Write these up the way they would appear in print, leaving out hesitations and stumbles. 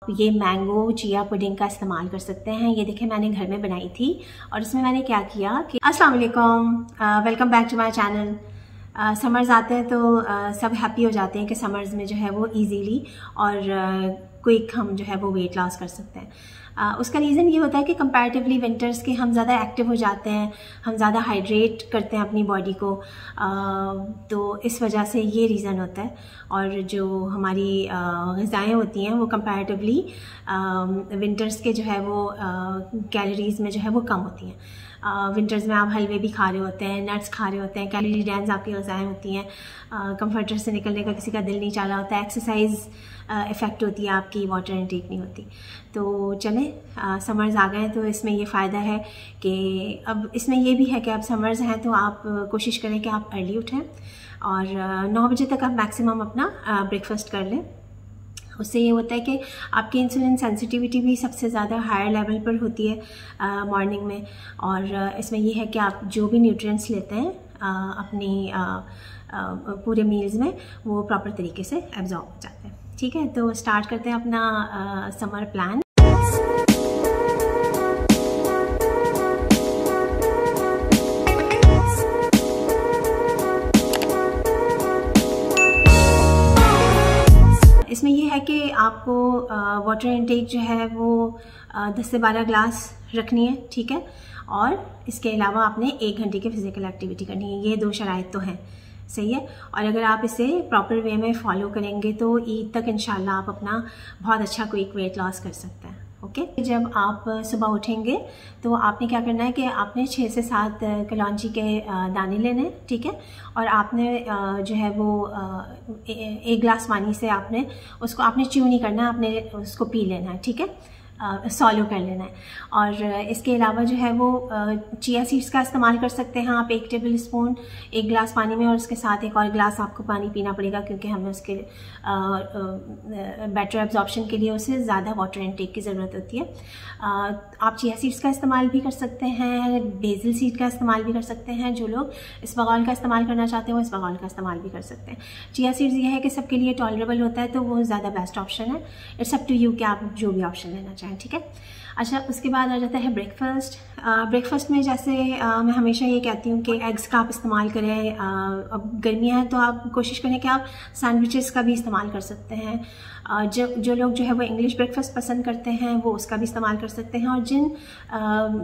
ये mango chia pudding का इस्तेमाल कर सकते हैं। ये देखें मैंने घर में बनाई थी और इसमें मैंने क्या किया कि अस्सलाम वालेकुम, welcome back to my channel. Summers आते हैं तो सब हैप्पी हो जाते हैं कि समर्स में जो है वो इजीली और क्विक हम जो है वो वेट लॉस कर सकते हैं। उसका रीज़न ये होता है कि कंपैरेटिवली विंटर्स के हम ज़्यादा एक्टिव हो जाते हैं, हम ज़्यादा हाइड्रेट करते हैं अपनी बॉडी को, तो इस वजह से ये रीज़न होता है। और जो हमारी ग़िज़ाएँ होती हैं वो कंपैरेटिवली विंटर्स के जो है वो कैलोरीज़ में जो है वो कम होती हैं। विंटर्स में आप हलवे भी खा रहे होते हैं, नट्स खा रहे होते हैं, कैलोरी डेंस आपकी ग़िज़ाएँ होती हैं, कंफर्टर से निकलने का किसी का दिल नहीं चाह होता है, एक्सरसाइज इफ़ेक्ट होती है आपकी, वाटर इनटेक नहीं होती। तो चलें समर्स आ गए तो इसमें ये फ़ायदा है कि अब इसमें ये भी है कि अब समर्स हैं तो आप कोशिश करें कि आप अर्ली उठें और 9 बजे तक आप मैक्सिमम अपना ब्रेकफास्ट कर लें। उससे ये होता है कि आपकी इंसुलिन सेंसिटिविटी भी सबसे ज़्यादा हायर लेवल पर होती है मॉर्निंग में, और इसमें यह है कि आप जो भी न्यूट्रिएंट्स लेते हैं अपनी पूरे मील्स में वो प्रॉपर तरीके से एब्जॉर्ब हो जाते हैं। ठीक है, तो स्टार्ट करते हैं अपना समर प्लान। इसमें यह है कि आपको वाटर इनटेक जो है वो 10 से 12 ग्लास रखनी है। ठीक है, और इसके अलावा आपने 1 घंटे की फ़िज़िकल एक्टिविटी करनी है। ये 2 शराइत तो हैं, सही है। और अगर आप इसे प्रॉपर वे में फॉलो करेंगे तो ईद तक इंशाल्लाह आप अपना बहुत अच्छा क्विक वेट लॉस कर सकते हैं। ओके, जब आप सुबह उठेंगे तो आपने क्या करना है कि आपने 6 से 7 कलौंजी के दाने लेने हैं। ठीक है, और आपने जो है वो 1 गिलास पानी से आपने उसको आपने च्यू नहीं करना, आपने उसको पी लेना है। ठीक है, सॉलो कर लेना है। और इसके अलावा जो है वो चिया सीड्स का इस्तेमाल कर सकते हैं आप 1 टेबल स्पून 1 गिलास पानी में, और उसके साथ 1 और गिलास आपको पानी पीना पड़ेगा क्योंकि हमें उसके बेटर एब्जॉर्प्शन के लिए उसे ज़्यादा वाटर इनटेक की ज़रूरत होती है। आप चिया सीड्स का इस्तेमाल भी कर सकते हैं, बेसिल सीड का इस्तेमाल भी कर सकते हैं। जो लोग इसबगोल का इस्तेमाल करना चाहते हैं वो इसबगोल का इस्तेमाल भी कर सकते हैं। चिया सीड्स ये है कि सबके लिए टॉलरेबल होता है तो वो ज़्यादा बेस्ट ऑप्शन है। इट्स अप टू यू कि आप जो भी ऑप्शन लेना चाहें। ठीक है, अच्छा, उसके बाद आ जाता है ब्रेकफास्ट। ब्रेकफास्ट में जैसे मैं हमेशा ये कहती हूँ कि एग्स का आप इस्तेमाल करें। अब गर्मियाँ हैं तो आप कोशिश करें कि आप सैंडविचेस का भी इस्तेमाल कर सकते हैं। जो लोग जो है वो इंग्लिश ब्रेकफास्ट पसंद करते हैं वो उसका भी इस्तेमाल कर सकते हैं। और जिन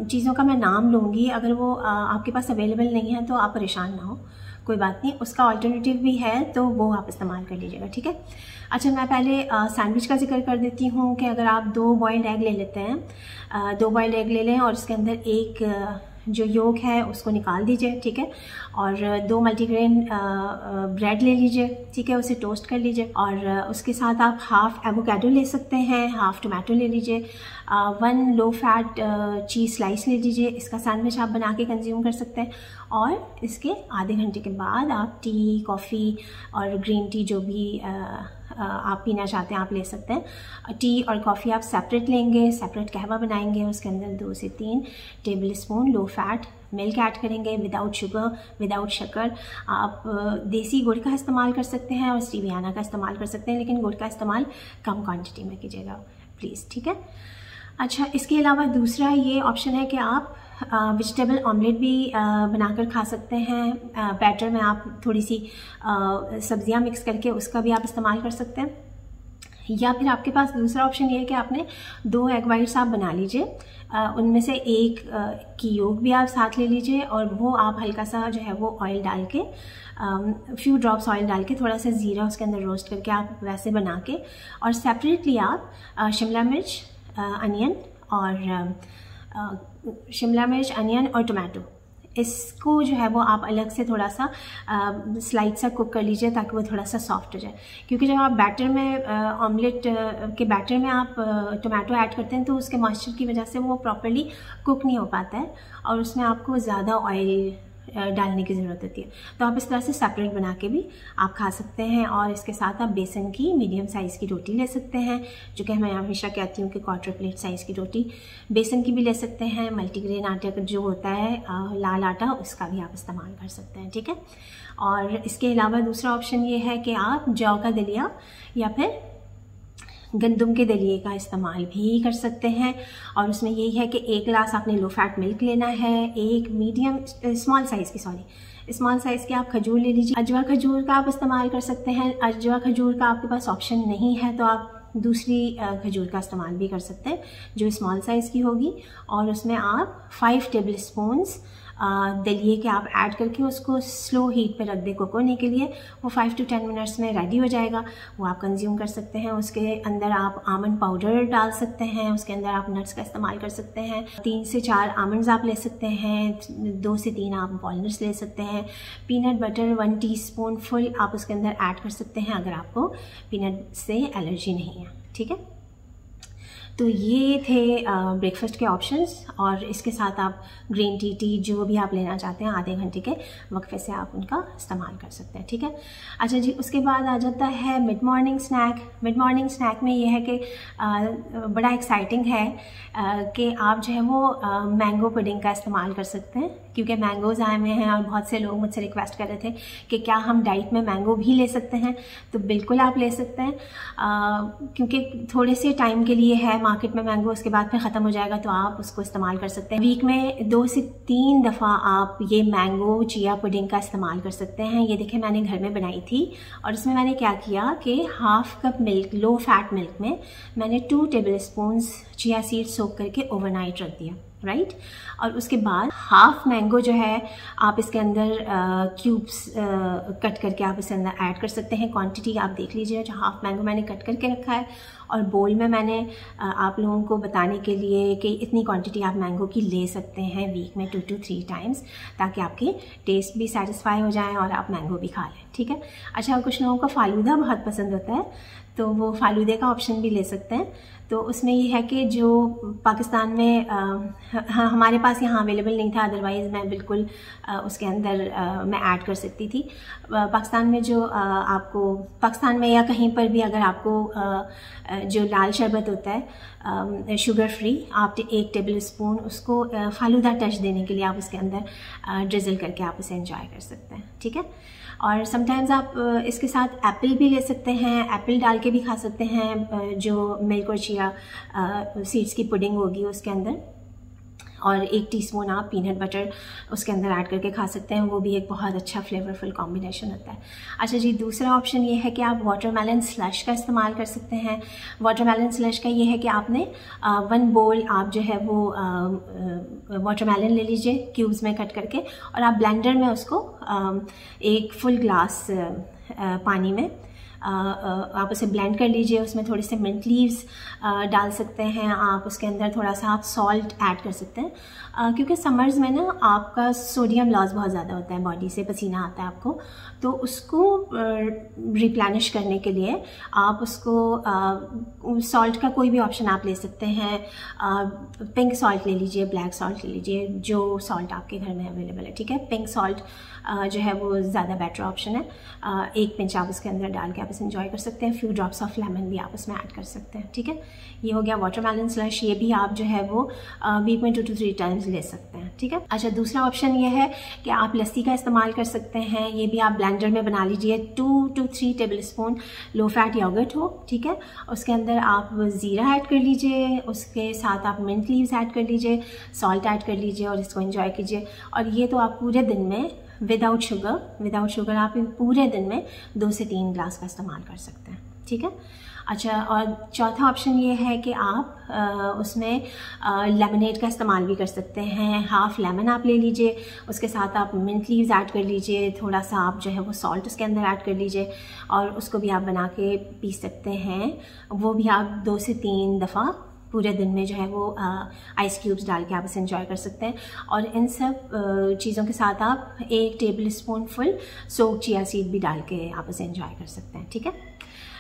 चीज़ों का मैं नाम लूँगी अगर वो आपके पास अवेलेबल नहीं है तो आप परेशान ना हो, कोई बात नहीं, उसका अल्टरनेटिव भी है तो वो आप इस्तेमाल कर लीजिएगा। ठीक है, अच्छा, मैं पहले सैंडविच का जिक्र कर देती हूँ कि अगर आप 2 बॉइल्ड एग ले लेते हैं, 2 बॉइल्ड एग ले लें और उसके अंदर एक जो योक है उसको निकाल दीजिए। ठीक है, और 2 मल्टीग्रेन ब्रेड ले लीजिए। ठीक है, उसे टोस्ट कर लीजिए और उसके साथ आप हाफ एवोकाडो ले सकते हैं, हाफ टोमेटो ले लीजिए, 1 लो फैट चीज़ स्लाइस ले लीजिए। इसका सैंडविच आप बना के कंज्यूम कर सकते हैं। और इसके आधे घंटे के बाद आप टी, कॉफ़ी और ग्रीन टी जो भी आप पीना चाहते हैं आप ले सकते हैं। टी और कॉफ़ी आप सेपरेट लेंगे, सेपरेट कहवा बनाएंगे, उसके अंदर 2 से 3 tablespoon low fat milk add करेंगे, विदाउट शुगर, विदाउट शक्कर। आप देसी गुड़ का इस्तेमाल कर सकते हैं और स्टीवियाना का इस्तेमाल कर सकते हैं, लेकिन गुड़ का इस्तेमाल कम क्वांटिटी में कीजिएगा प्लीज़। ठीक है, अच्छा, इसके अलावा दूसरा ये ऑप्शन है कि आप वेजिटेबल ऑमलेट भी बनाकर खा सकते हैं। बैटर में आप थोड़ी सी सब्जियां मिक्स करके उसका भी आप इस्तेमाल कर सकते हैं। या फिर आपके पास दूसरा ऑप्शन ये है कि आपने 2 एग वाइट्स आप बना लीजिए, उनमें से एक की योग भी आप साथ ले लीजिए और वो आप हल्का सा जो है वो ऑयल डाल के फ्यू ड्रॉप्स ऑयल डाल के थोड़ा सा ज़ीरा उसके अंदर रोस्ट करके आप वैसे बना के, और सेपरेटली आप शिमला मिर्च, अनियन और शिमला मिर्च, अनियन और टोमेटो, इसको जो है वो आप अलग से थोड़ा सा स्लाइड सा कुक कर लीजिए ताकि वो थोड़ा सा सॉफ्ट हो जाए। क्योंकि जब आप बैटर में ऑमलेट के बैटर में आप टोमेटो ऐड करते हैं तो उसके मॉइस्चर की वजह से वो प्रॉपर्ली कुक नहीं हो पाता है और उसमें आपको ज़्यादा ऑयल डालने की ज़रूरत होती है। तो आप इस तरह से सेपरेट बना के भी आप खा सकते हैं। और इसके साथ आप बेसन की मीडियम साइज़ की रोटी ले सकते हैं, जो कि मैं हमेशा कहती हूँ कि 1/4 प्लेट साइज़ की रोटी बेसन की भी ले सकते हैं। मल्टीग्रेन आटे का जो होता है लाल आटा, उसका भी आप इस्तेमाल कर सकते हैं। ठीक है, और इसके अलावा दूसरा ऑप्शन ये है कि आप जौ का दलिया या फिर गंदम के दलिए का इस्तेमाल भी कर सकते हैं, और उसमें यही है कि 1 गिलास आपने लो फैट मिल्क लेना है, एक स्मॉल साइज़ की आप खजूर ले लीजिए। अजवा खजूर का आप इस्तेमाल कर सकते हैं। अजवा खजूर का आपके पास ऑप्शन नहीं है तो आप दूसरी खजूर का इस्तेमाल भी कर सकते हैं जो स्मॉल साइज़ की होगी, और उसमें आप 5 टेबल स्पून्स दलिए के आप ऐड करके उसको स्लो हीट पे रख दें कुक के लिए। वो 5 to 10 मिनट्स में रेडी हो जाएगा, वो आप कंज्यूम कर सकते हैं। उसके अंदर आप आमंड पाउडर डाल सकते हैं, उसके अंदर आप नट्स का इस्तेमाल कर सकते हैं। 3 से 4 आमंड्स आप ले सकते हैं, 2 से 3 आप वॉलनट्स ले सकते हैं। पीनट बटर 1 टीस्पून फुल आप उसके अंदर ऐड कर सकते हैं अगर आपको पीनट से एलर्जी नहीं है, ठीक है। तो ये थे ब्रेकफास्ट के ऑप्शंस, और इसके साथ आप ग्रीन टी जो भी आप लेना चाहते हैं आधे घंटे के वक्फे से आप उनका इस्तेमाल कर सकते हैं, ठीक है। अच्छा जी, उसके बाद आ जाता है mid morning snack. Mid morning snack में ये है कि बड़ा एक्साइटिंग है कि आप जो है वो मैंगो पुडिंग का इस्तेमाल कर सकते हैं, क्योंकि मैंगोज़ आए हुए हैं और बहुत से लोग मुझसे रिक्वेस्ट कर रहे थे कि क्या हम डाइट में मैंगो भी ले सकते हैं। तो बिल्कुल आप ले सकते हैं, क्योंकि थोड़े से टाइम के लिए है मार्केट में मैंगो, उसके बाद फिर ख़त्म हो जाएगा, तो आप उसको इस्तेमाल कर सकते हैं। वीक में 2 से 3 दफ़ा आप ये मैंगो चिया पुडिंग का इस्तेमाल कर सकते हैं। ये देखिए मैंने घर में बनाई थी, और इसमें मैंने क्या किया कि 1/2 cup milk, low fat milk में मैंने 2 टेबल स्पून्स चिया सीड सोक करके ओवरनाइट रख दिया, राइट। और उसके बाद 1/2 मैंगो जो है आप इसके अंदर क्यूब्स कट करके आप इसके अंदर ऐड कर सकते हैं। क्वांटिटी आप देख लीजिए, जो 1/2 मैंगो मैंने कट करके रखा है, और बोल में मैंने आप लोगों को बताने के लिए कि इतनी क्वांटिटी आप मैंगो की ले सकते हैं वीक में 2 to 3 टाइम्स, ताकि आपके टेस्ट भी सेटिस्फाई हो जाएं और आप मैंगो भी खा लें, ठीक है। अच्छा, कुछ लोगों को फालूदा बहुत पसंद होता है, तो वो फालूदे का ऑप्शन भी ले सकते हैं। तो उसमें ये है कि जो पाकिस्तान में हमारे पास यहाँ अवेलेबल नहीं था, अदरवाइज़ मैं बिल्कुल उसके अंदर मैं ऐड कर सकती थी। पाकिस्तान में जो आपको पाकिस्तान में या कहीं पर भी अगर आपको जो लाल शरबत होता है शुगर फ्री, आप 1 टेबल स्पून उसको फालूदा टच देने के लिए आप उसके अंदर ड्रिजल करके आप उसे एंजॉय कर सकते हैं, ठीक है। और समटाइम्स आप इसके साथ एप्पल भी ले सकते हैं, एप्पल डाल के भी खा सकते हैं, जो मिल्क और चिया सीड्स की पुडिंग होगी उसके अंदर। और 1 टीस्पून आप पीनट बटर उसके अंदर ऐड करके खा सकते हैं, वो भी एक बहुत अच्छा फ्लेवरफुल कॉम्बिनेशन होता है। अच्छा जी, दूसरा ऑप्शन ये है कि आप वाटरमेलन स्लश का इस्तेमाल कर सकते हैं। वाटरमेलन स्लश का ये है कि आपने 1 बोल आप जो है वो वाटरमेलन ले लीजिए क्यूब्स में कट करके, और आप ब्लेंडर में उसको 1 फुल ग्लास पानी में आप उसे ब्लेंड कर लीजिए। उसमें थोड़े से मिंट लीव्स डाल सकते हैं आप, उसके अंदर थोड़ा सा आप सॉल्ट ऐड कर सकते हैं, क्योंकि समर्स में ना आपका सोडियम लॉस बहुत ज़्यादा होता है, बॉडी से पसीना आता है आपको, तो उसको रिप्लेनिश करने के लिए आप उसको सॉल्ट का कोई भी ऑप्शन आप ले सकते हैं। पिंक सॉल्ट ले लीजिए, ब्लैक सॉल्ट ले लीजिए, जो सॉल्ट आपके घर में अवेलेबल है, ठीक है। पिंक सॉल्ट जो है वो ज़्यादा बेटर ऑप्शन है। 1 पिंच आप उसके अंदर डाल के आप इसे एंजॉय कर सकते हैं। फ्यू ड्रॉप्स ऑफ लेमन भी आप उसमें ऐड कर सकते हैं, ठीक है। ये हो गया वाटरमेलन स्लश, ये भी आप जो है वो वीक में 2 to 3 टाइम्स ले सकते हैं, ठीक है। अच्छा, दूसरा ऑप्शन ये है कि आप लस्सी का इस्तेमाल कर सकते हैं। ये भी आप ब्लेंडर में बना लीजिए। 2 to 3 tablespoon low fat yoghurt हो, ठीक है, उसके अंदर आप ज़ीरा ऐड कर लीजिए, उसके साथ आप मिंट लीव्स ऐड कर लीजिए, सॉल्ट ऐड कर लीजिए और इसको एंजॉय कीजिए। और ये तो आप पूरे दिन में विदाउट शुगर आप पूरे दिन में 2 से 3 ग्लास का इस्तेमाल कर सकते हैं, ठीक है। अच्छा, और चौथा ऑप्शन ये है कि आप उसमें लेमनेड का इस्तेमाल भी कर सकते हैं। 1/2 लेमन आप ले लीजिए, उसके साथ आप मिंट लीव्स ऐड कर लीजिए, थोड़ा सा आप जो है वो सॉल्ट उसके अंदर ऐड कर लीजिए, और उसको भी आप बना के पी सकते हैं। वो भी आप 2 से 3 दफ़ा पूरे दिन में जो है वो आइस क्यूब्स डाल के आप इसे एंजॉय कर सकते हैं। और इन सब चीज़ों के साथ आप 1 टेबल स्पून फुल सोक चिया सीड भी डाल के आप इसे एंजॉय कर सकते हैं, ठीक है।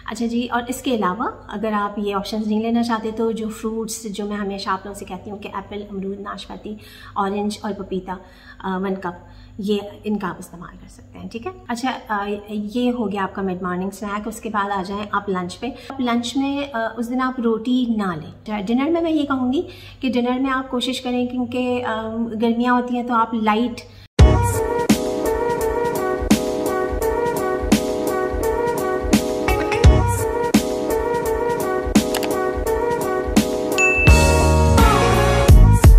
अच्छा जी, और इसके अलावा अगर आप ये ऑप्शंस नहीं लेना चाहते तो जो फ्रूट्स जो मैं हमेशा आप लोगों से कहती हूँ कि एप्पल, अमरूद, नाशपाती, ऑरेंज और पपीता 1 कप, ये इनका आप इस्तेमाल कर सकते हैं, ठीक है। अच्छा, ये हो गया आपका मिड मॉर्निंग स्नैक। उसके बाद आ जाएं आप लंच पे। आप लंच में उस दिन आप रोटी ना लें। डिनर में मैं ये कहूँगी कि डिनर में आप कोशिश करें, क्योंकि गर्मियाँ होती हैं तो आप लाइट